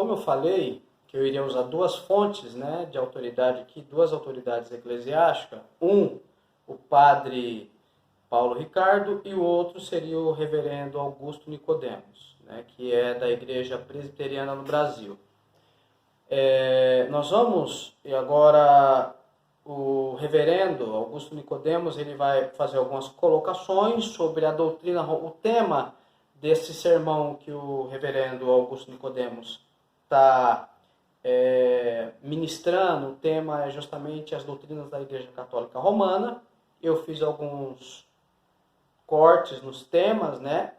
Como eu falei, que eu iria usar duas fontes, né, de autoridade aqui, duas autoridades eclesiásticas, o padre Paulo Ricardo, e o outro seria o reverendo Augusto Nicodemos, né, que é da Igreja Presbiteriana no Brasil. Nós vamos, e agora o reverendo Augusto Nicodemos, ele vai fazer algumas colocações sobre a doutrina, o tema desse sermão que o reverendo Augusto Nicodemos está ministrando. O tema é justamente as doutrinas da Igreja Católica Romana. Eu fiz alguns cortes nos temas, né?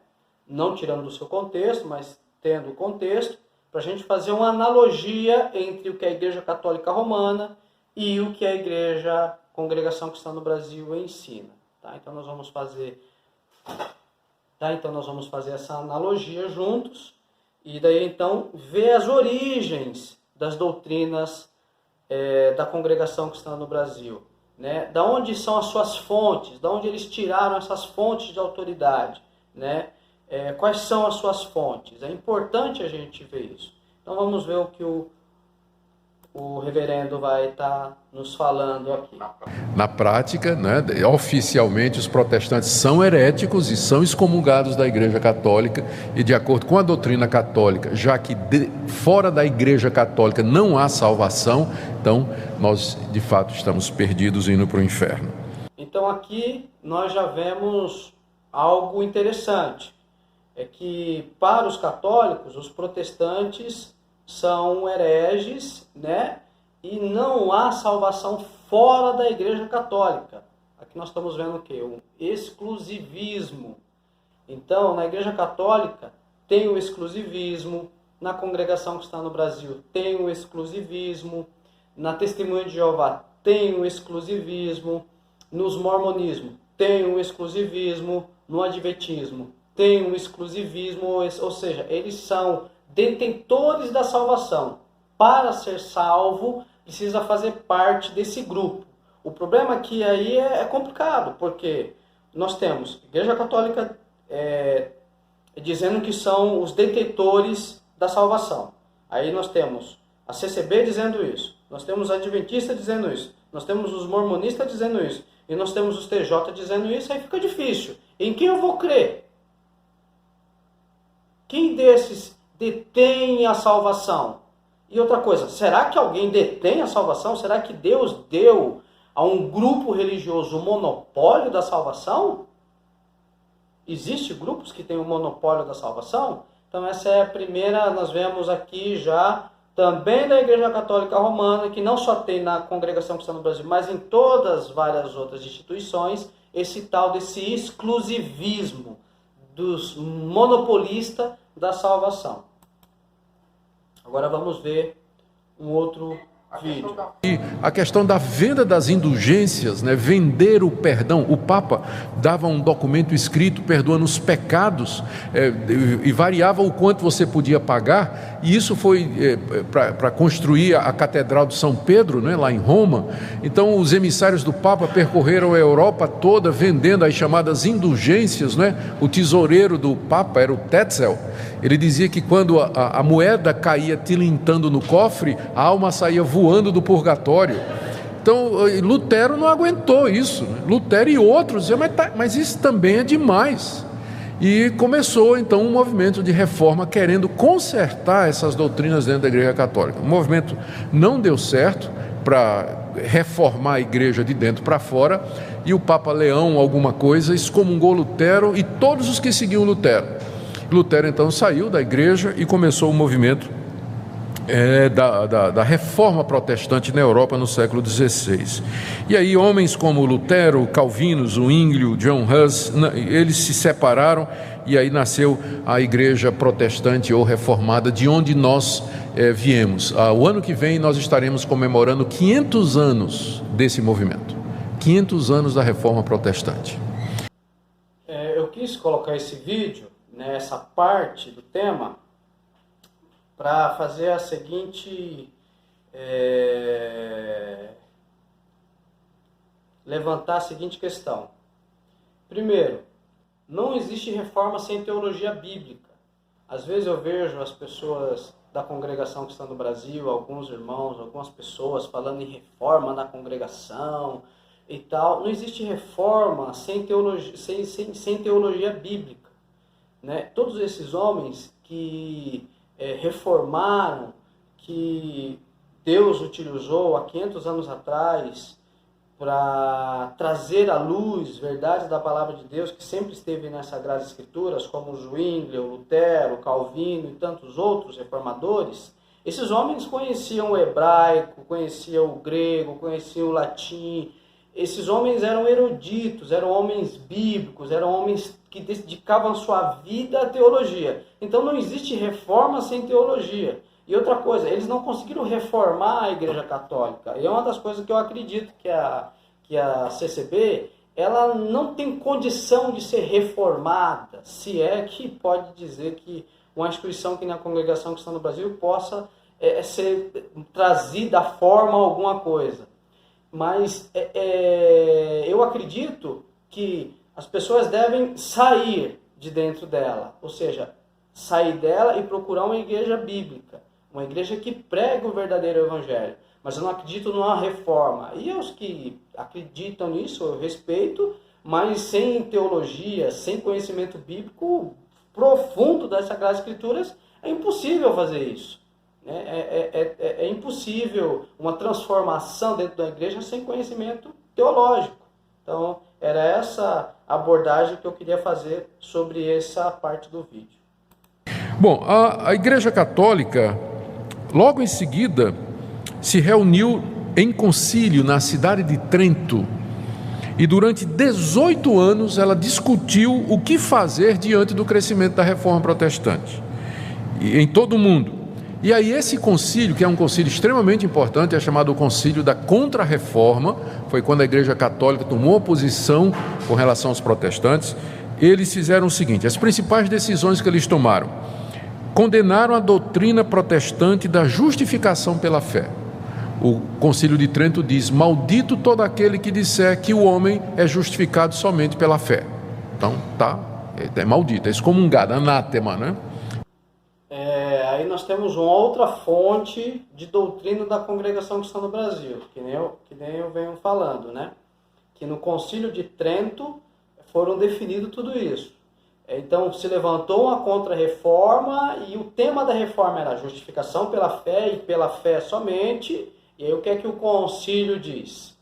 Não tirando do seu contexto, mas tendo o contexto, para a gente fazer uma analogia entre o que a Igreja Católica Romana e o que a Congregação Cristã no Brasil ensina. Tá? Então nós vamos fazer essa analogia juntos, e daí então ver as origens das doutrinas da Congregação Cristã no Brasil. Né? Da onde são as suas fontes, da onde eles tiraram essas fontes de autoridade, né? Quais são as suas fontes? É importante a gente ver isso. Então vamos ver o que o reverendo vai estar nos falando aqui. Na prática, né, oficialmente os protestantes são heréticos e são excomungados da Igreja Católica, e de acordo com a doutrina católica, já que fora da Igreja Católica não há salvação, então nós de fato estamos perdidos indo para o inferno. Então aqui nós já vemos algo interessante. É que para os católicos, os protestantes são hereges, né? E não há salvação fora da Igreja Católica. Aqui nós estamos vendo o quê? O exclusivismo. Então, na Igreja Católica tem o exclusivismo, na Congregação Cristã no Brasil tem o exclusivismo, na Testemunha de Jeová tem o exclusivismo, nos mormonismo tem o exclusivismo, no adventismo tem um exclusivismo, ou seja, eles são detentores da salvação. Para ser salvo, precisa fazer parte desse grupo. O problema aqui aí é complicado, porque nós temos a Igreja Católica dizendo que são os detentores da salvação. Aí nós temos a CCB dizendo isso, nós temos a Adventista dizendo isso, nós temos os mormonistas dizendo isso, e nós temos os TJ dizendo isso. Aí fica difícil. Em quem eu vou crer? Quem desses detém a salvação? E outra coisa, será que alguém detém a salvação? Será que Deus deu a um grupo religioso o monopólio da salvação? Existem grupos que têm o monopólio da salvação? Então essa é a primeira, nós vemos aqui já, também da Igreja Católica Romana, que não só tem na Congregação Cristã no Brasil, mas em todas várias outras instituições, esse tal desse exclusivismo dos monopolistas da salvação. Agora vamos ver um outro vídeo. E a questão da venda das indulgências, né? Vender o perdão. O Papa dava um documento escrito perdoando os pecados e variava o quanto você podia pagar, e isso foi para construir a Catedral de São Pedro, né? Lá em Roma. Então os emissários do Papa percorreram a Europa toda vendendo as chamadas indulgências, né? O tesoureiro do Papa era o Tetzel. Ele dizia que quando a moeda caía tilintando no cofre, a alma saía voando do purgatório. Então Lutero não aguentou isso, né? Lutero e outros diziam, mas isso também é demais. E começou então um movimento de reforma querendo consertar essas doutrinas dentro da Igreja Católica. O movimento não deu certo para reformar a igreja de dentro para fora, e o Papa Leão alguma coisa excomungou Lutero e todos os que seguiam Lutero. Lutero então saiu da igreja e começou o movimento da reforma protestante na Europa no século XVI. E aí homens como Lutero, Calvino, Zwinglio, John Hus, eles se separaram, e aí nasceu a igreja protestante ou reformada, de onde nós viemos. O ano que vem nós estaremos comemorando 500 anos desse movimento, 500 anos da reforma protestante. Eu quis colocar esse vídeo, nessa parte do tema, para fazer a seguinte, levantar a seguinte questão. Primeiro, não existe reforma sem teologia bíblica. Às vezes eu vejo as pessoas da congregação cristã no Brasil, alguns irmãos, algumas pessoas falando em reforma na congregação e tal. Não existe reforma sem teologia bíblica, né? Todos esses homens que reformaram, que Deus utilizou há 500 anos atrás para trazer à luz verdades da palavra de Deus, que sempre esteve nas Sagradas Escrituras, como Zwingli, Lutero, Calvino e tantos outros reformadores. Esses homens conheciam o hebraico, conheciam o grego, conheciam o latim. Esses homens eram eruditos, eram homens bíblicos, eram homens que dedicavam sua vida à teologia. Então não existe reforma sem teologia. E outra coisa, eles não conseguiram reformar a Igreja Católica. E é uma das coisas que eu acredito que a CCB, ela não tem condição de ser reformada, se é que pode dizer que uma instituição que na congregação cristã no Brasil possa ser trazida à forma alguma coisa. Mas eu acredito que as pessoas devem sair de dentro dela, ou seja, sair dela e procurar uma igreja bíblica, uma igreja que prega o verdadeiro evangelho. Mas eu não acredito numa reforma. E os que acreditam nisso, eu respeito, mas sem teologia, sem conhecimento bíblico profundo das Sagradas Escrituras, é impossível fazer isso. É impossível uma transformação dentro da igreja sem conhecimento teológico. Então, era essa abordagem que eu queria fazer sobre essa parte do vídeo. Bom, a Igreja Católica, logo em seguida, se reuniu em concílio na cidade de Trento e durante 18 anos ela discutiu o que fazer diante do crescimento da reforma protestante em todo o mundo. E aí esse concílio, que é um concílio extremamente importante, é chamado o Concílio da Contra-Reforma, foi quando a Igreja Católica tomou posição com relação aos protestantes. Eles fizeram o seguinte: as principais decisões que eles tomaram: condenaram a doutrina protestante da justificação pela fé. O Concílio de Trento diz: maldito todo aquele que disser que o homem é justificado somente pela fé. Então, é maldito, é excomungado, anátema, né? Aí nós temos uma outra fonte de doutrina da congregação cristã no Brasil, que nem eu venho falando, né? Que no Concílio de Trento foram definido tudo isso. Então se levantou uma contra-reforma e o tema da reforma era a justificação pela fé e pela fé somente. E aí o que é que o concílio diz?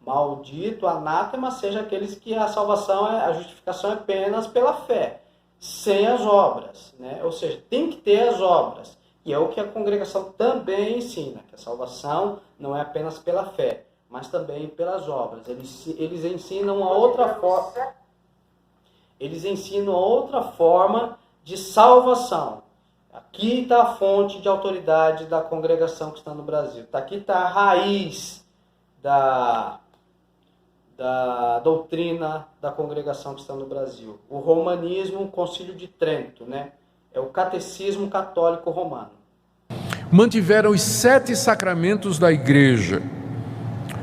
Maldito, anátema, seja aqueles que a salvação, a justificação é apenas pela fé, sem as obras, né? Ou seja, tem que ter as obras. E é o que a congregação também ensina, que a salvação não é apenas pela fé, mas também pelas obras. Eles ensinam uma outra forma. Eles ensinam outra forma de salvação. Aqui está a fonte de autoridade da congregação cristã no Brasil. Aqui está a raiz da doutrina da congregação cristã no Brasil. O romanismo, o Concílio de Trento, né? É o catecismo católico romano. Mantiveram os 7 sacramentos da igreja.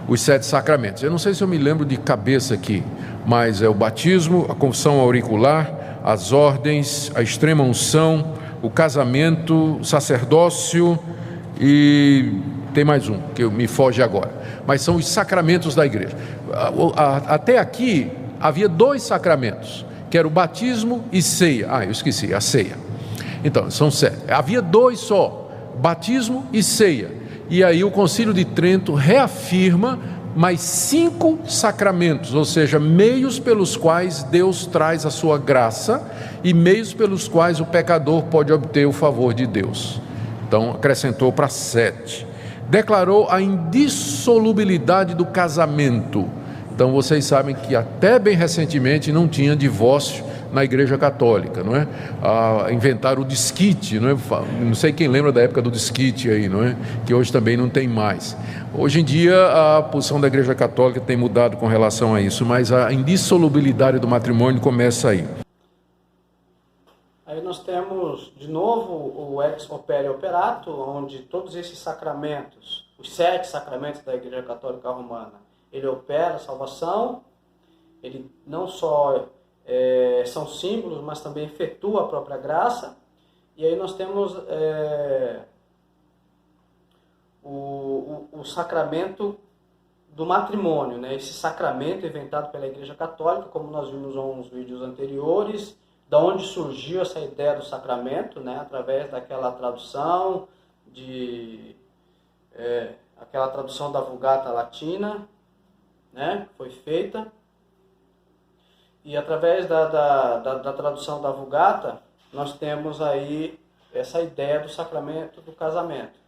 Os 7 sacramentos. Eu não sei se eu me lembro de cabeça aqui, mas é o batismo, a confissão auricular, as ordens, a extrema unção, o casamento, o sacerdócio e tem mais um que me foge agora. Mas são os sacramentos da igreja. Até aqui havia 2 sacramentos, que era o batismo e ceia. Eu esqueci, a ceia. Então, são 7. Havia 2 só, batismo e ceia. E aí o Concílio de Trento reafirma mais 5 sacramentos, ou seja, meios pelos quais Deus traz a sua graça e meios pelos quais o pecador pode obter o favor de Deus. Então, acrescentou para 7. Declarou a indissolubilidade do casamento. Então, vocês sabem que até bem recentemente não tinha divórcio na Igreja Católica, não é? Inventaram o desquite, não é? Não sei quem lembra da época do desquite aí, não é? Que hoje também não tem mais. Hoje em dia a posição da Igreja Católica tem mudado com relação a isso, mas a indissolubilidade do matrimônio começa aí. Aí nós temos de novo o ex opere operato, onde todos esses sacramentos, os 7 sacramentos da Igreja Católica Romana, ele opera a salvação, ele não só são símbolos, mas também efetua a própria graça. E aí nós temos o sacramento do matrimônio, né? Esse sacramento inventado pela Igreja Católica, como nós vimos em uns vídeos anteriores, da onde surgiu essa ideia do sacramento, né? Através daquela tradução aquela tradução da Vulgata Latina, né? Que foi feita. E através da tradução da Vulgata, nós temos aí essa ideia do sacramento do casamento.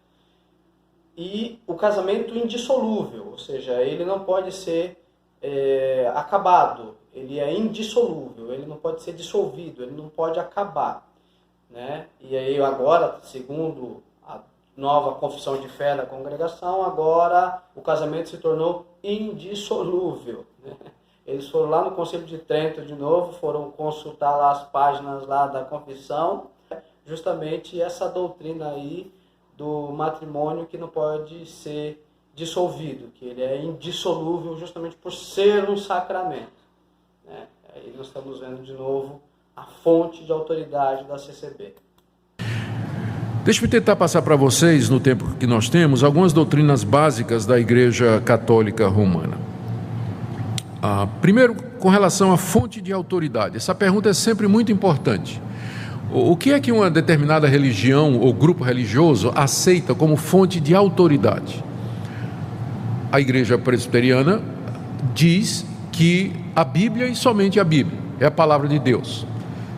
E o casamento indissolúvel, ou seja, ele não pode ser acabado, ele é indissolúvel, ele não pode ser dissolvido, ele não pode acabar, né? E aí agora, segundo a nova confissão de fé da congregação, agora o casamento se tornou indissolúvel, né? Eles foram lá no Concílio de Trento de novo, foram consultar lá as páginas lá da confissão, justamente essa doutrina aí do matrimônio que não pode ser dissolvido, que ele é indissolúvel justamente por ser um sacramento, né? Aí nós estamos vendo de novo a fonte de autoridade da CCB. Deixa eu tentar passar para vocês, no tempo que nós temos, algumas doutrinas básicas da Igreja Católica Romana. Primeiro, com relação à fonte de autoridade. Essa pergunta é sempre muito importante. O que é que uma determinada religião ou grupo religioso aceita como fonte de autoridade? A Igreja Presbiteriana diz que a Bíblia e somente a Bíblia é a palavra de Deus.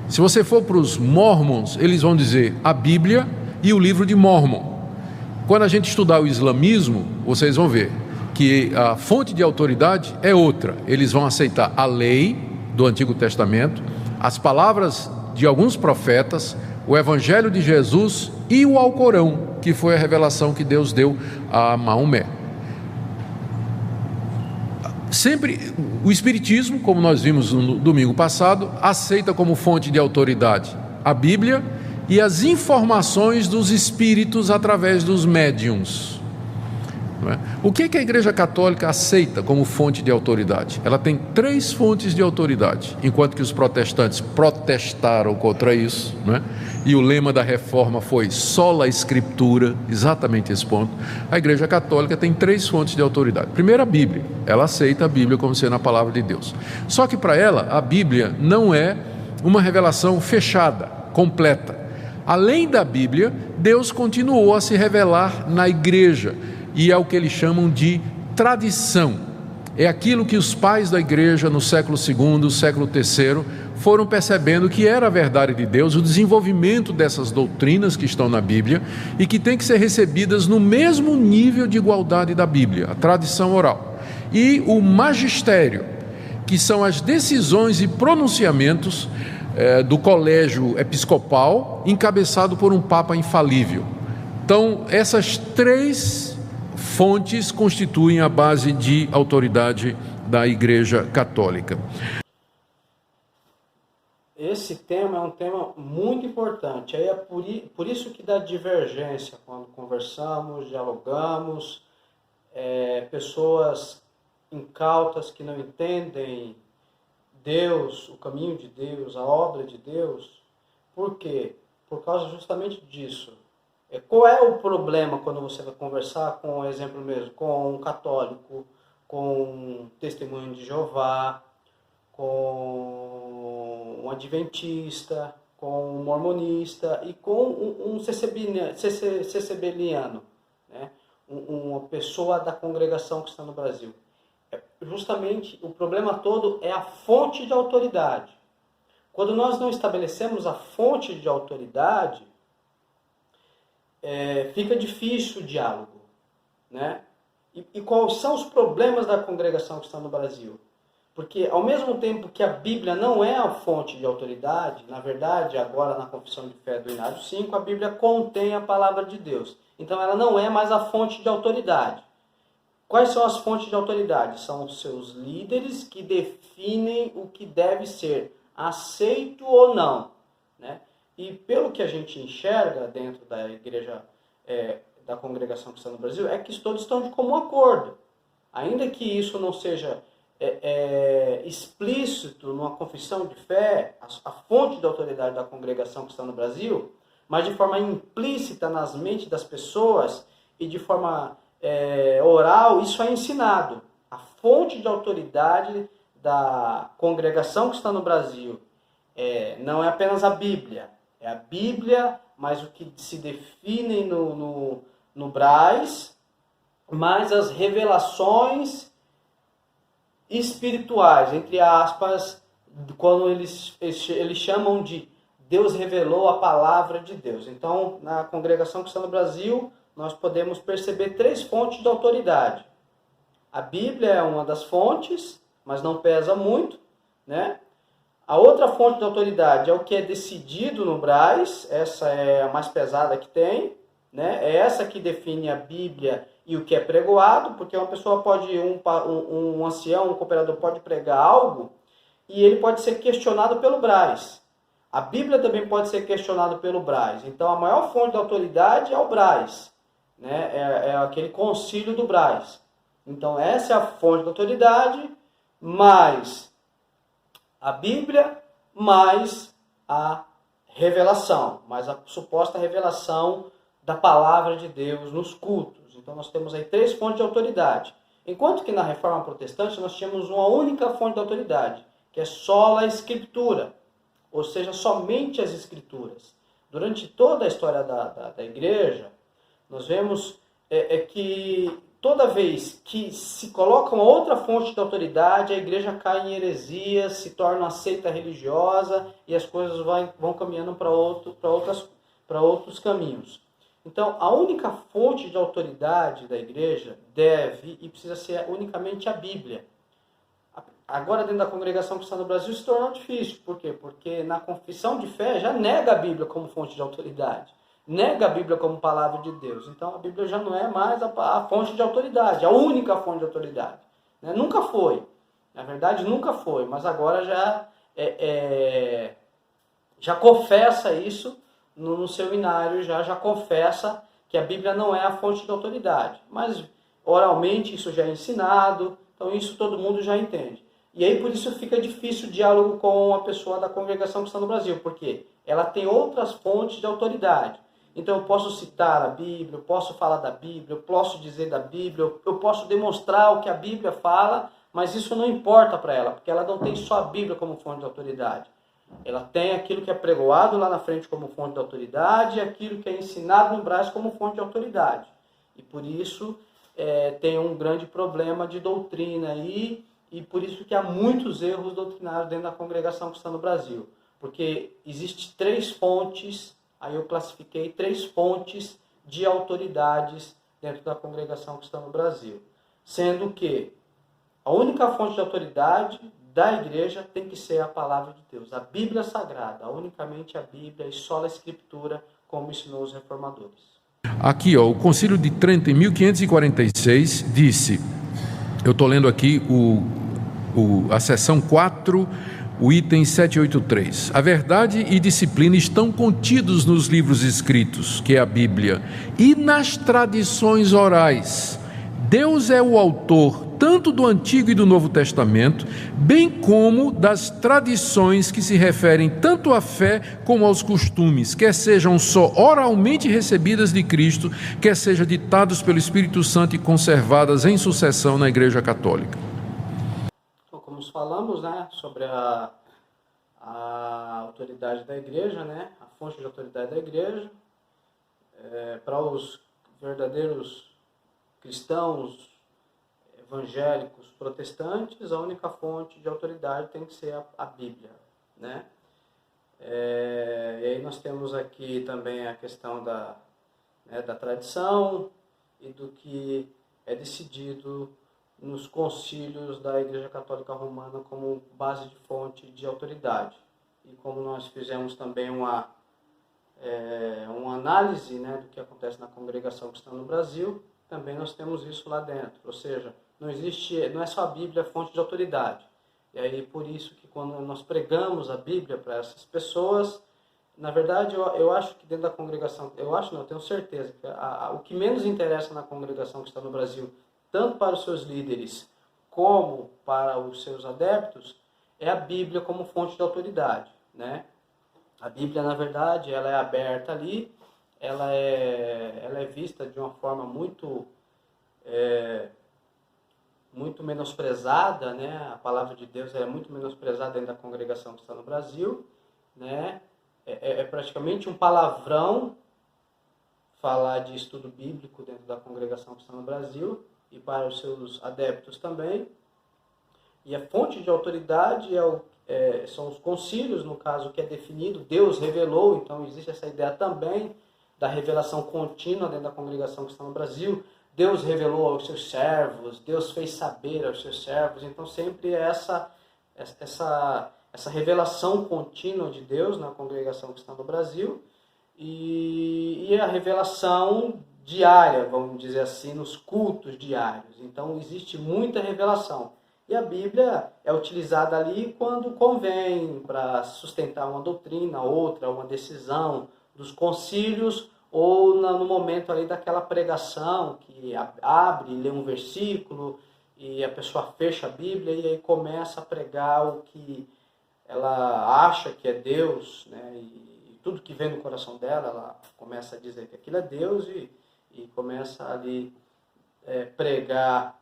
Se você for para os Mormons, eles vão dizer a Bíblia e o livro de Mormon. Quando a gente estudar o islamismo, vocês vão ver que a fonte de autoridade é outra. Eles vão aceitar a lei do Antigo Testamento, as palavras de alguns profetas, o Evangelho de Jesus e o Alcorão, que foi a revelação que Deus deu a Maomé. Sempre o Espiritismo, como nós vimos no domingo passado, aceita como fonte de autoridade a Bíblia e as informações dos espíritos através dos médiuns. O que a Igreja Católica aceita como fonte de autoridade? Ela tem 3 fontes de autoridade, enquanto que os protestantes protestaram contra isso, né? E o lema da reforma foi sola escritura, exatamente esse ponto. A Igreja Católica tem 3 fontes de autoridade. Primeiro, a Bíblia. Ela aceita a Bíblia como sendo a palavra de Deus. Só que para ela, a Bíblia não é uma revelação fechada, completa. Além da Bíblia, Deus continuou a se revelar na Igreja. E é o que eles chamam de tradição. É aquilo que os pais da igreja no século II, século III, foram percebendo que era a verdade de Deus, o desenvolvimento dessas doutrinas que estão na Bíblia e que têm que ser recebidas no mesmo nível de igualdade da Bíblia, a tradição oral. E o magistério, que são as decisões e pronunciamentos do colégio episcopal, encabeçado por um papa infalível. Então, essas 3 fontes constituem a base de autoridade da Igreja Católica. Esse tema é um tema muito importante. Aí é por isso que dá divergência quando conversamos, dialogamos, pessoas incautas que não entendem Deus, o caminho de Deus, a obra de Deus. Por quê? Por causa justamente disso. Qual é o problema quando você vai conversar com, exemplo mesmo, com um católico, com um testemunho de Jeová, com um adventista, com um mormonista e com um CCBiano, né? Uma pessoa da congregação que está no Brasil? Justamente o problema todo é a fonte de autoridade. Quando nós não estabelecemos a fonte de autoridade, fica difícil o diálogo, né? E quais são os problemas da congregação que está no Brasil? Porque ao mesmo tempo que a Bíblia não é a fonte de autoridade, na verdade, agora na Confissão de Fé do Inário 5, a Bíblia contém a palavra de Deus. Então ela não é mais a fonte de autoridade. Quais são as fontes de autoridade? São os seus líderes que definem o que deve ser aceito ou não, né? E pelo que a gente enxerga dentro da igreja, da congregação cristã no Brasil, é que todos estão de comum acordo. Ainda que isso não seja explícito numa confissão de fé, a fonte de autoridade da congregação cristã no Brasil, mas de forma implícita nas mentes das pessoas e de forma oral, isso é ensinado. A fonte de autoridade da congregação cristã no Brasil não é apenas a Bíblia, é a Bíblia, mas o que se define no Braz, mais as revelações espirituais, entre aspas, quando eles chamam de Deus revelou a palavra de Deus. Então, na congregação cristã no Brasil, nós podemos perceber 3 fontes de autoridade. A Bíblia é uma das fontes, mas não pesa muito, né? A outra fonte de autoridade é o que é decidido no Braz, essa é a mais pesada que tem, né? É essa que define a Bíblia e o que é pregoado, porque uma pessoa pode, um ancião, um cooperador pode pregar algo e ele pode ser questionado pelo Braz. A Bíblia também pode ser questionada pelo Braz. Então, a maior fonte de autoridade é o Braz, né? É aquele concílio do Braz. Então, essa é a fonte de autoridade, mais a Bíblia, mais a revelação, mais a suposta revelação da palavra de Deus nos cultos. Então, nós temos aí 3 fontes de autoridade. Enquanto que na Reforma Protestante nós tínhamos uma única fonte de autoridade, que é sola Escritura, ou seja, somente as Escrituras. Durante toda a história da Igreja, nós vemos que toda vez que se coloca uma outra fonte de autoridade, a Igreja cai em heresias, se torna uma seita religiosa e as coisas vão caminhando para outros caminhos. Então, a única fonte de autoridade da Igreja deve e precisa ser unicamente a Bíblia. Agora, dentro da congregação cristã no Brasil, se tornou difícil. Por quê? Porque na confissão de fé já nega a Bíblia como fonte de autoridade. Nega a Bíblia como palavra de Deus. Então, a Bíblia já não é mais a fonte de autoridade, a única fonte de autoridade. Né? Nunca foi. Na verdade, nunca foi. Mas agora já confessa isso no seu inário, já confessa que a Bíblia não é a fonte de autoridade. Mas, oralmente, isso já é ensinado. Então, isso todo mundo já entende. E aí, por isso, fica difícil o diálogo com a pessoa da congregação cristã no Brasil, porque ela tem outras fontes de autoridade. Então, eu posso citar a Bíblia, eu posso falar da Bíblia, eu posso dizer da Bíblia, eu posso demonstrar o que a Bíblia fala, mas isso não importa para ela, porque ela não tem só a Bíblia como fonte de autoridade. Ela tem aquilo que é pregoado lá na frente como fonte de autoridade e aquilo que é ensinado no Braz como fonte de autoridade. E por isso tem um grande problema de doutrina aí, e por isso que há muitos erros doutrinários dentro da congregação cristã no Brasil. Porque existem 3 fontes, aí eu classifiquei 3 fontes de autoridades dentro da congregação cristã no Brasil. Sendo que a única fonte de autoridade da igreja tem que ser a palavra de Deus, a Bíblia Sagrada, unicamente a Bíblia e só a Escritura, como ensinou os reformadores. Aqui, o Concílio de Trento, em 1546, disse, eu estou lendo aqui a seção 4, o item 783. A verdade e disciplina estão contidos nos livros escritos, que é a Bíblia, e nas tradições orais. Deus é o autor tanto do Antigo e do Novo Testamento, bem como das tradições que se referem tanto à fé como aos costumes, quer sejam só oralmente recebidas de Cristo, quer sejam ditados pelo Espírito Santo e conservadas em sucessão na Igreja Católica. Então, como falamos, né, sobre a autoridade da Igreja, né, a fonte de autoridade da Igreja, para os verdadeiros cristãos evangélicos protestantes, a única fonte de autoridade tem que ser a Bíblia, né? E aí nós temos aqui também a questão da tradição e do que é decidido nos concílios da Igreja Católica Romana como base de fonte de autoridade. E como nós fizemos também uma análise, né, do que acontece na congregação cristã no Brasil, também nós temos isso lá dentro, ou seja, não é só a Bíblia fonte de autoridade. E aí por isso que quando nós pregamos a Bíblia para essas pessoas, na verdade eu acho que dentro da congregação, eu tenho certeza que o que menos interessa na congregação que está no Brasil, tanto para os seus líderes como para os seus adeptos, é a Bíblia como fonte de autoridade, né? A Bíblia, na verdade, ela é aberta ali, ela é vista de uma forma muito menosprezada, né? A palavra de Deus é muito menosprezada dentro da congregação que está no Brasil, né? É praticamente um palavrão falar de estudo bíblico dentro da congregação que está no Brasil e para os seus adeptos também. E a fonte de autoridade são os concílios, no caso, que é definido, Deus revelou, então existe essa ideia também da revelação contínua dentro da congregação que está no Brasil. Deus revelou aos seus servos, Deus fez saber aos seus servos, então sempre é essa revelação contínua de Deus na congregação que está no Brasil e a revelação diária, vamos dizer assim, nos cultos diários. Então existe muita revelação. E a Bíblia é utilizada ali quando convém para sustentar uma doutrina, outra, uma decisão dos concílios, ou no momento ali daquela pregação que abre, lê um versículo e a pessoa fecha a Bíblia e aí começa a pregar o que ela acha que é Deus, né? E tudo que vem no coração dela, ela começa a dizer que aquilo é Deus e começa ali pregar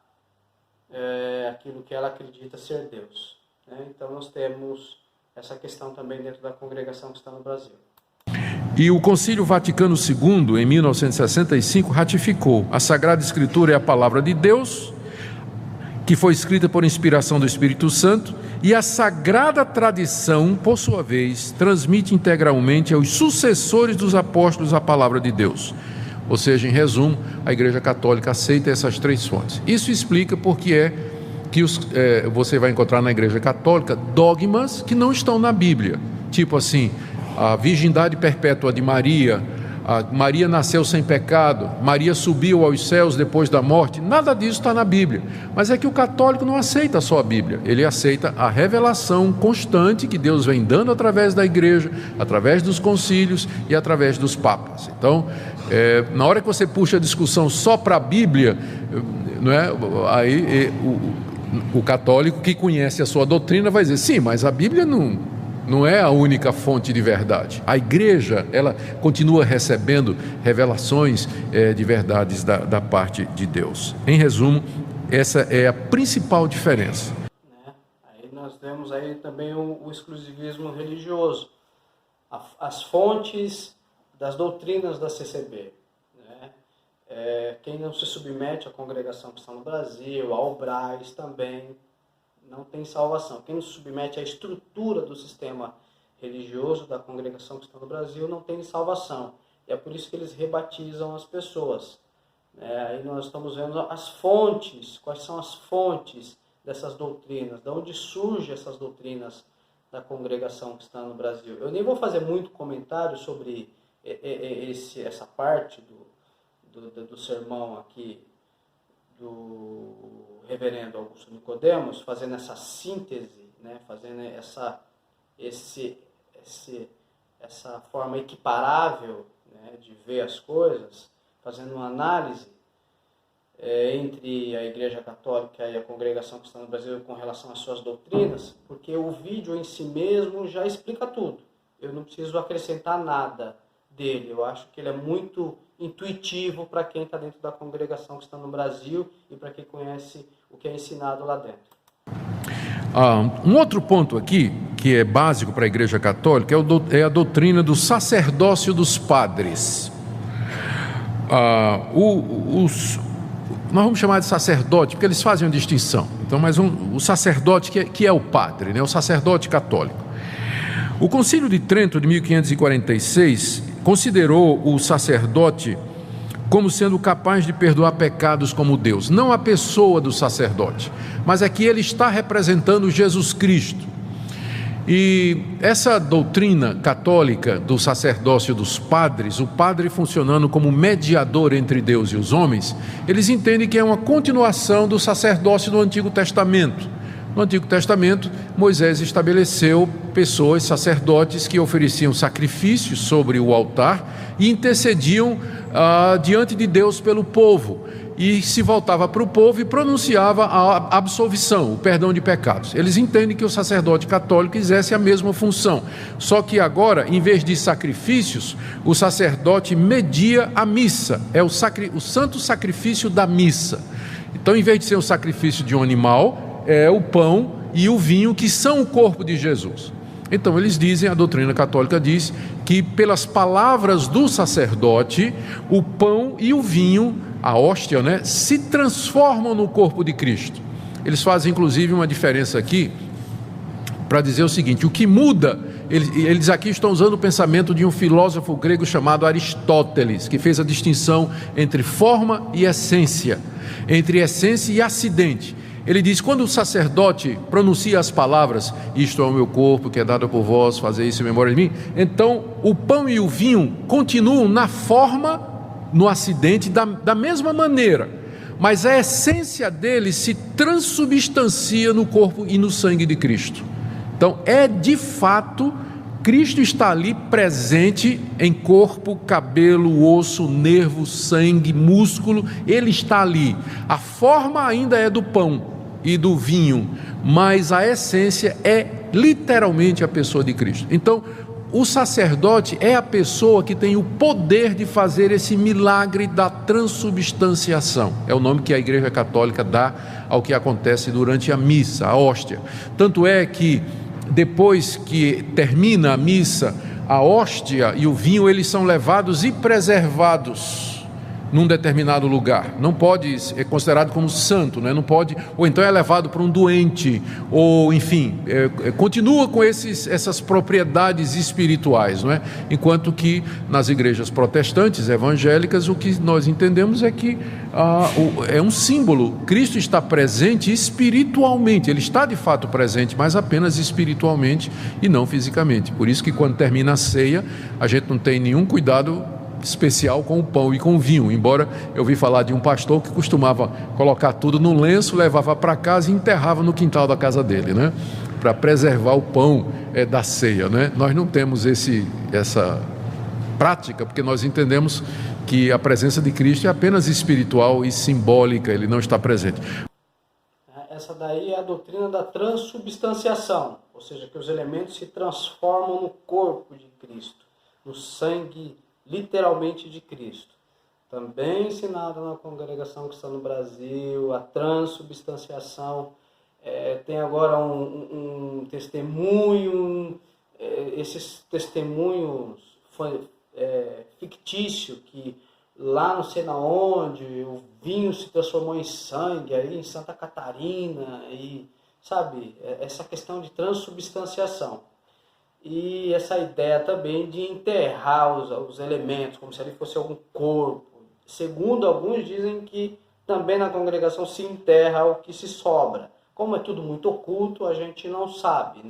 aquilo que ela acredita ser Deus, né? Então nós temos essa questão também dentro da congregação que está no Brasil. E o Concílio Vaticano II, em 1965, ratificou: a Sagrada Escritura é a palavra de Deus, que foi escrita por inspiração do Espírito Santo, e a Sagrada Tradição, por sua vez, transmite integralmente aos sucessores dos apóstolos a palavra de Deus. Ou seja, em resumo, a Igreja Católica aceita essas três fontes. Isso explica porque você vai encontrar na Igreja Católica dogmas que não estão na Bíblia, tipo assim, a virgindade perpétua de Maria, Maria nasceu sem pecado, Maria subiu aos céus depois da morte. Nada disso está na Bíblia. Mas é que o católico não aceita só a Bíblia, ele aceita a revelação constante que Deus vem dando através da igreja, através dos concílios e através dos papas. Então, na hora que você puxa a discussão só para a Bíblia, não é? Aí o católico que conhece a sua doutrina vai dizer: sim, mas a Bíblia não é a única fonte de verdade. A igreja, ela continua recebendo revelações de verdades da parte de Deus. Em resumo, essa é a principal diferença. Aí nós temos aí também o exclusivismo religioso. As fontes das doutrinas da CCB. Né? Quem não se submete à congregação que está no Brasil, ao Braz também, não tem salvação. Quem não se submete à estrutura do sistema religioso da congregação que está no Brasil não tem salvação. E é por isso que eles rebatizam as pessoas. Aí nós estamos vendo as fontes, quais são as fontes dessas doutrinas, de onde surgem essas doutrinas da congregação que está no Brasil. Eu nem vou fazer muito comentário sobre essa parte do sermão aqui do reverendo Augusto Nicodemos, fazendo essa síntese, né, fazendo essa forma equiparável, né, de ver as coisas, fazendo uma análise entre a Igreja Católica e a congregação que está no Brasil com relação às suas doutrinas, porque o vídeo em si mesmo já explica tudo. Eu não preciso acrescentar nada dele. Eu acho que ele é muito intuitivo para quem está dentro da congregação que está no Brasil e para quem conhece o que é ensinado lá dentro. Um outro ponto aqui, que é básico para a Igreja Católica, é a doutrina do sacerdócio dos padres. Nós vamos chamar de sacerdote, porque eles fazem uma distinção. Então, mas o sacerdote que é o padre, né, o sacerdote católico. O Concílio de Trento, de 1546, considerou o sacerdote como sendo capaz de perdoar pecados como Deus. Não a pessoa do sacerdote, mas é que ele está representando Jesus Cristo. E essa doutrina católica do sacerdócio dos padres, o padre funcionando como mediador entre Deus e os homens, eles entendem que é uma continuação do sacerdócio do Antigo Testamento. No Antigo Testamento, Moisés estabeleceu pessoas, sacerdotes, que ofereciam sacrifícios sobre o altar e intercediam diante de Deus pelo povo. e se voltava para o povo e pronunciava a absolvição, o perdão de pecados. Eles entendem que o sacerdote católico exerce a mesma função, só que agora, em vez de sacrifícios, o sacerdote media a missa, é o santo sacrifício da missa. Então, em vez de ser um sacrifício de um animal, é o pão e o vinho, que são o corpo de Jesus. Então eles dizem, a doutrina católica diz, que pelas palavras do sacerdote, o pão e o vinho, a hóstia, se transformam no corpo de Cristo. Eles fazem inclusive uma diferença aqui, para dizer o seguinte: o que muda, eles aqui estão usando o pensamento de um filósofo grego chamado Aristóteles, que fez a distinção entre forma e essência, entre essência e acidente. Ele diz: quando o sacerdote pronuncia as palavras, isto é o meu corpo que é dado por vós, fazer isso em memória de mim, então o pão e o vinho continuam na forma, no acidente, da mesma maneira, mas a essência deles se transubstancia no corpo e no sangue de Cristo. Então de fato, Cristo está ali presente em corpo, cabelo, osso, nervo, sangue, músculo, ele está ali. A forma ainda é do pão e do vinho, mas a essência é literalmente a pessoa de Cristo. Então, o sacerdote é a pessoa que tem o poder de fazer esse milagre da transubstanciação. É o nome que a Igreja Católica dá ao que acontece durante a missa, a hóstia. Tanto é que depois que termina a missa, a hóstia e o vinho, eles são levados e preservados num determinado lugar. Não pode ser considerado como santo, não pode, ou então é levado para um doente, ou enfim, continua com essas propriedades espirituais, enquanto que nas igrejas protestantes, evangélicas, o que nós entendemos é que é um símbolo. Cristo está presente espiritualmente, ele está de fato presente, mas apenas espiritualmente e não fisicamente. Por isso que quando termina a ceia, a gente não tem nenhum cuidado especial com o pão e com o vinho, embora eu ouvi falar de um pastor que costumava colocar tudo num lenço, levava para casa e enterrava no quintal da casa dele, para preservar o pão da ceia, Nós não temos essa prática, porque nós entendemos que a presença de Cristo é apenas espiritual e simbólica, ele não está presente. Essa daí é a doutrina da transubstanciação, ou seja, que os elementos se transformam no corpo de Cristo, no sangue literalmente de Cristo. Também ensinado na congregação cristã no Brasil, a transubstanciação. Tem agora um testemunho, esses testemunhos fictícios, que lá não sei na onde, o vinho se transformou em sangue, aí em Santa Catarina, e sabe, essa questão de transubstanciação. E essa ideia também de enterrar os elementos, como se ali fosse algum corpo. Segundo alguns, dizem que também na congregação se enterra o que se sobra. Como é tudo muito oculto, a gente não sabe,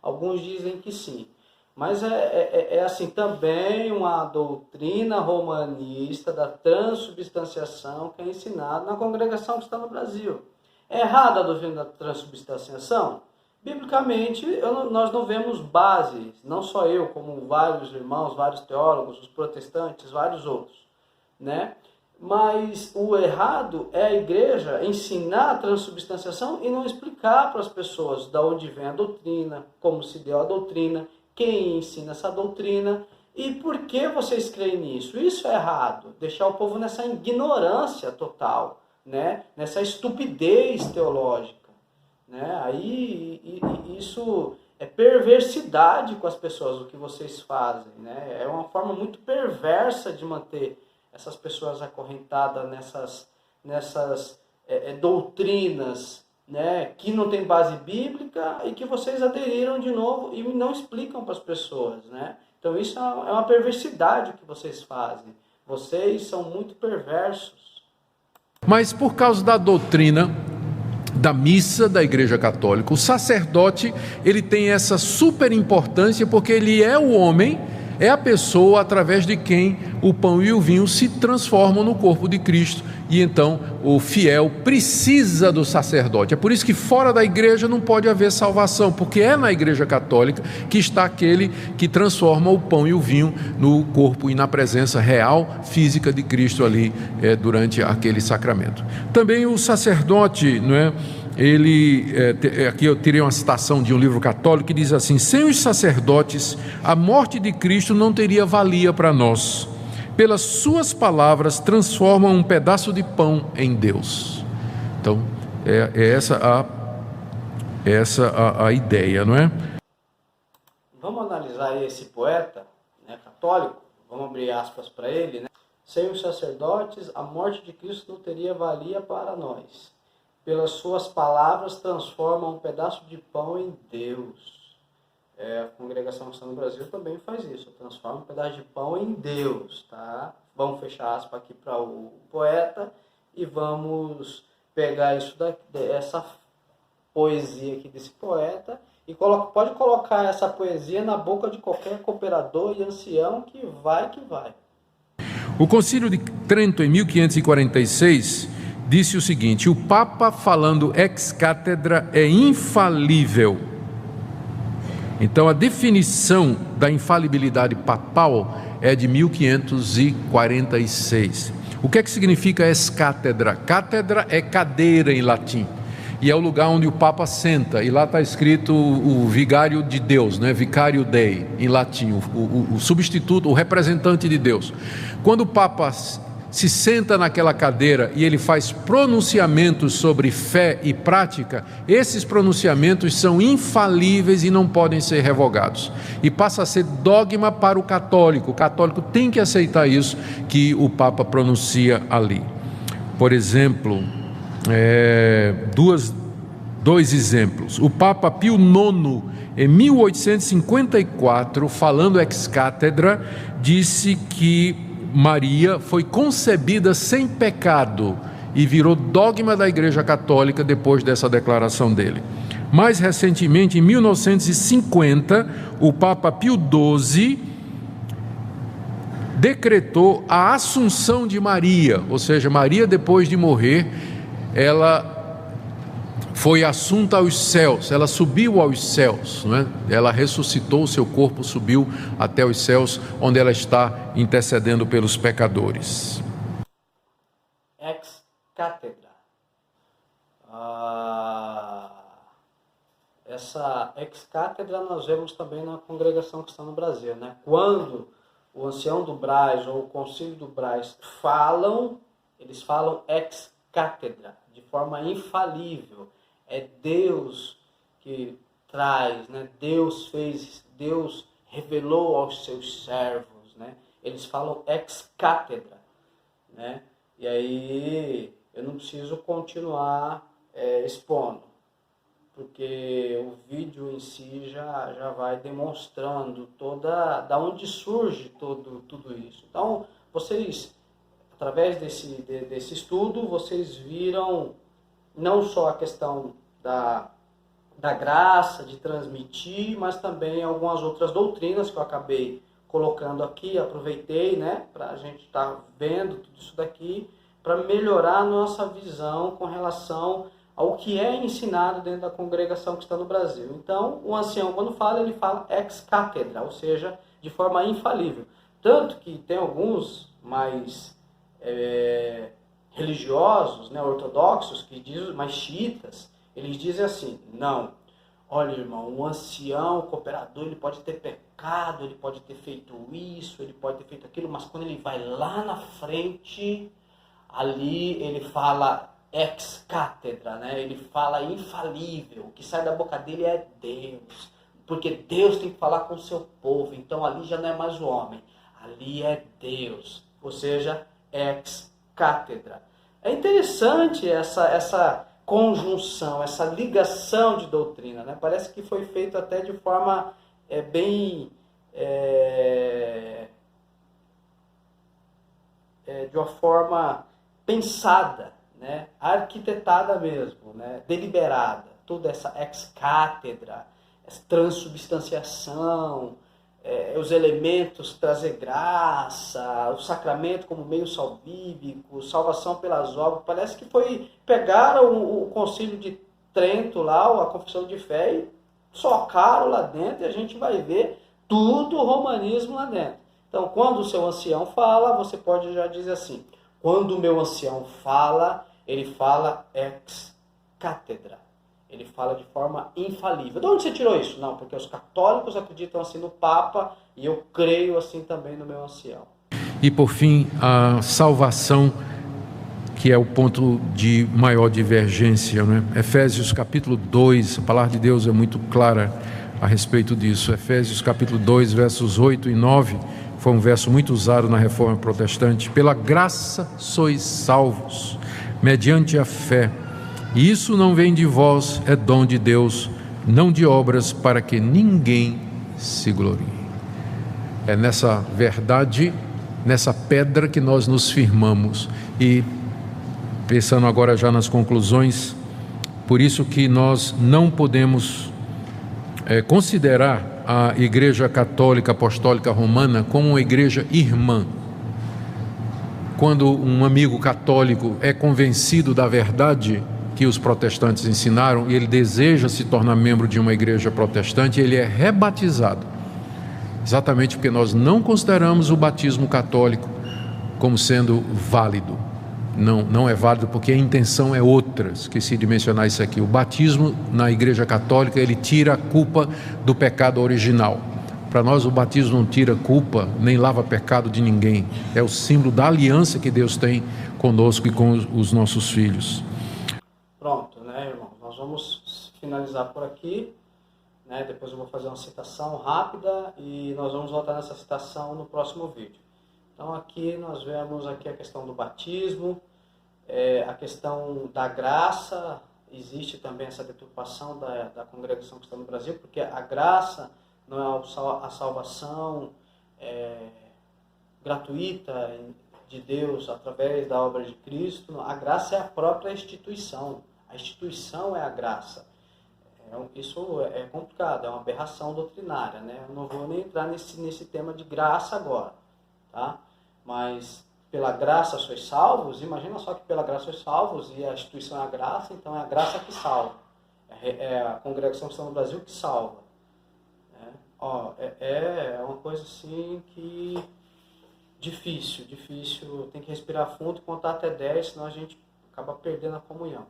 Alguns dizem que sim. Mas é assim, também uma doutrina romanista da transubstanciação que é ensinada na congregação que está no Brasil. É errada a doutrina da transubstanciação? Biblicamente, nós não vemos base, não só eu, como vários irmãos, vários teólogos, os protestantes, vários outros, Mas o errado é a igreja ensinar a transubstanciação e não explicar para as pessoas de onde vem a doutrina, como se deu a doutrina, quem ensina essa doutrina e por que vocês creem nisso. Isso é errado, deixar o povo nessa ignorância total, Nessa estupidez teológica. Aí isso é perversidade com as pessoas, o que vocês fazem, É uma forma muito perversa de manter essas pessoas acorrentadas nessas doutrinas, que não tem base bíblica e que vocês aderiram de novo e não explicam para as pessoas, Então isso é uma perversidade que vocês fazem. Vocês são muito perversos. Mas por causa da doutrina da missa da Igreja Católica, o sacerdote, ele tem essa super importância porque ele é o homem é a pessoa através de quem o pão e o vinho se transformam no corpo de Cristo, e então o fiel precisa do sacerdote. É por isso que fora da igreja não pode haver salvação, porque é na igreja católica que está aquele que transforma o pão e o vinho no corpo e na presença real, física de Cristo ali durante aquele sacramento. Também o sacerdote, não é? Aqui eu tirei uma citação de um livro católico que diz assim: sem os sacerdotes, a morte de Cristo não teria valia para nós. Pelas suas palavras transformam um pedaço de pão em Deus. Então, essa a ideia, não é? Vamos analisar esse poeta, né, católico, vamos abrir aspas para ele, né? Sem os sacerdotes, a morte de Cristo não teria valia para nós. Pelas suas palavras transforma um pedaço de pão em Deus. A Congregação Cristã no Brasil também faz isso, transforma um pedaço de pão em Deus, tá? Vamos fechar aspas aqui para o poeta e vamos pegar isso essa poesia aqui desse poeta e pode colocar essa poesia na boca de qualquer cooperador e ancião que vai. O Concílio de Trento, em 1546, disse o seguinte: o Papa, falando ex cátedra, é infalível. Então a definição da infalibilidade papal é de 1546. O que é que significa ex cátedra? Cátedra é cadeira em latim, e é o lugar onde o Papa senta, e lá está escrito o vigário de Deus, né? Vicário Dei, em latim, o substituto, o representante de Deus. Quando o Papa se senta naquela cadeira e ele faz pronunciamentos sobre fé e prática, esses pronunciamentos são infalíveis e não podem ser revogados, e passa a ser dogma para o católico. O católico tem que aceitar isso que o Papa pronuncia ali. Por exemplo, dois exemplos. O Papa Pio IX, em 1854, falando ex cátedra, disse que Maria foi concebida sem pecado e virou dogma da Igreja Católica depois dessa declaração dele. Mais recentemente, em 1950, o Papa Pio XII decretou a Assunção de Maria, ou seja, Maria, depois de morrer, ela foi assunta aos céus, ela subiu aos céus, não é? Ela ressuscitou, seu corpo subiu até os céus, onde ela está intercedendo pelos pecadores. Ex cátedra. Essa ex cátedra nós vemos também na Congregação Cristã no Brasil, né? Quando o ancião do Braz ou o concílio do Braz eles falam ex cátedra, de forma infalível. É Deus que traz, né? Deus revelou aos seus servos, né? Eles falam ex cátedra, né? E aí eu não preciso continuar expondo, porque o vídeo em si já vai demonstrando da onde surge tudo isso. Então, vocês, através desse estudo, vocês viram não só a questão da graça de transmitir, mas também algumas outras doutrinas que eu acabei colocando aqui, aproveitei, né, para a gente estar vendo tudo isso daqui, para melhorar a nossa visão com relação ao que é ensinado dentro da congregação que está no Brasil. Então, o ancião, quando fala, ele fala ex cátedra, ou seja, de forma infalível. Tanto que tem alguns mais religiosos, né, ortodoxos, que dizem, mais xiitas, eles dizem assim: não, olha, irmão, um ancião, o cooperador, ele pode ter pecado, ele pode ter feito isso, ele pode ter feito aquilo, mas quando ele vai lá na frente, ali ele fala ex cátedra, né? Ele fala infalível, o que sai da boca dele é Deus, porque Deus tem que falar com o seu povo, então ali já não é mais o homem, ali é Deus, ou seja, ex cátedra. É interessante essa conjunção, essa ligação de doutrina, né? Parece que foi feito até de forma bem de uma forma pensada, né? Arquitetada mesmo, né? Deliberada. Toda essa ex cátedra, essa transubstanciação, os elementos, trazer graça, o sacramento como meio salvífico, salvação pelas obras. Parece que pegaram o Concílio de Trento lá, a Confissão de Fé, e socaram lá dentro, e a gente vai ver tudo o romanismo lá dentro. Então, quando o seu ancião fala, você pode já dizer assim: quando o meu ancião fala, ele fala ex cátedra. Ele fala de forma infalível. De onde você tirou isso? Não, porque os católicos acreditam assim no Papa e eu creio assim também no meu ancião. E por fim, a salvação, que é o ponto de maior divergência, né? Efésios capítulo 2, a palavra de Deus é muito clara a respeito disso. Efésios capítulo 2, versos 8 e 9, foi um verso muito usado na Reforma Protestante. Pela graça sois salvos, mediante a fé. E isso não vem de vós, é dom de Deus, não de obras, para que ninguém se glorie. É nessa verdade, nessa pedra que nós nos firmamos. E pensando agora já nas conclusões, por isso que nós não podemos considerar a Igreja Católica Apostólica Romana como uma igreja irmã. Quando um amigo católico é convencido da verdade que os protestantes ensinaram e ele deseja se tornar membro de uma igreja protestante, ele é rebatizado, exatamente porque nós não consideramos o batismo católico como sendo válido. Não é válido porque a intenção é outra. Esqueci de mencionar isso aqui. O batismo na igreja católica, ele tira a culpa do pecado original. Para nós o batismo não tira culpa, nem lava pecado de ninguém. É o símbolo da aliança que Deus tem conosco e com os nossos filhos. Pronto, né, irmão? Nós vamos finalizar por aqui, né? Depois eu vou fazer uma citação rápida e nós vamos voltar nessa citação no próximo vídeo. Então aqui nós vemos aqui a questão do batismo, a questão da graça. Existe também essa deturpação da congregação cristã no Brasil, porque a graça não é a salvação gratuita de Deus através da obra de Cristo. A graça é a própria instituição. A instituição é a graça. Isso é complicado, é uma aberração doutrinária, né? Eu não vou nem entrar nesse tema de graça agora, tá? Mas pela graça sois salvos, imagina só que pela graça sois salvos e a instituição é a graça, então é a graça que salva. É a congregação cristã no Brasil que salva. É uma coisa assim que difícil, tem que respirar fundo e contar até 10, senão a gente acaba perdendo a comunhão.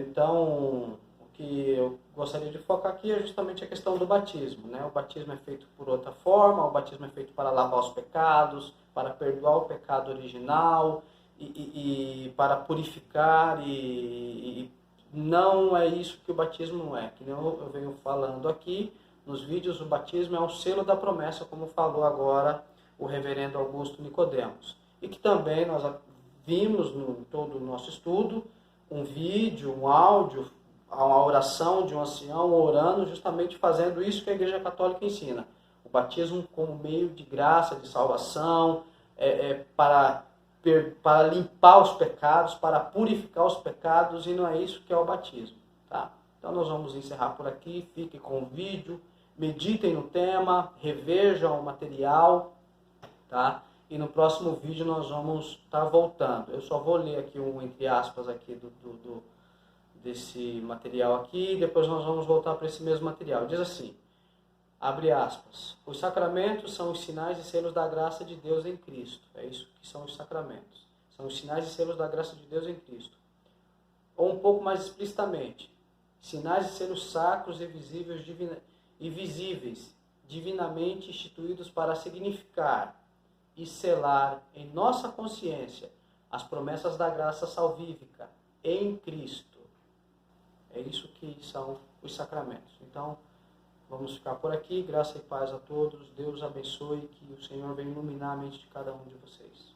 Então, o que eu gostaria de focar aqui é justamente a questão do batismo, né? O batismo é feito por outra forma, o batismo é feito para lavar os pecados, para perdoar o pecado original e para purificar, e não é isso que o batismo é. Que eu venho falando aqui nos vídeos, o batismo é um selo da promessa, como falou agora o reverendo Augusto Nicodemos. E que também nós vimos em todo o nosso estudo um vídeo, um áudio, uma oração de um ancião orando, justamente fazendo isso que a Igreja Católica ensina. O batismo como meio de graça, de salvação, para limpar os pecados, para purificar os pecados, e não é isso que é o batismo. Tá? Então nós vamos encerrar por aqui, fiquem com o vídeo, meditem no tema, revejam o material, tá? E no próximo vídeo nós vamos estar voltando. Eu só vou ler aqui entre aspas aqui desse material aqui, e depois nós vamos voltar para esse mesmo material. Diz assim, abre aspas: os sacramentos são os sinais e selos da graça de Deus em Cristo. É isso que são os sacramentos. São os sinais e selos da graça de Deus em Cristo. Ou um pouco mais explicitamente, sinais e selos sacros e visíveis, divinamente instituídos para significar e selar em nossa consciência as promessas da graça salvífica em Cristo. É isso que são os sacramentos. Então, vamos ficar por aqui. Graça e paz a todos. Deus abençoe, que o Senhor venha iluminar a mente de cada um de vocês.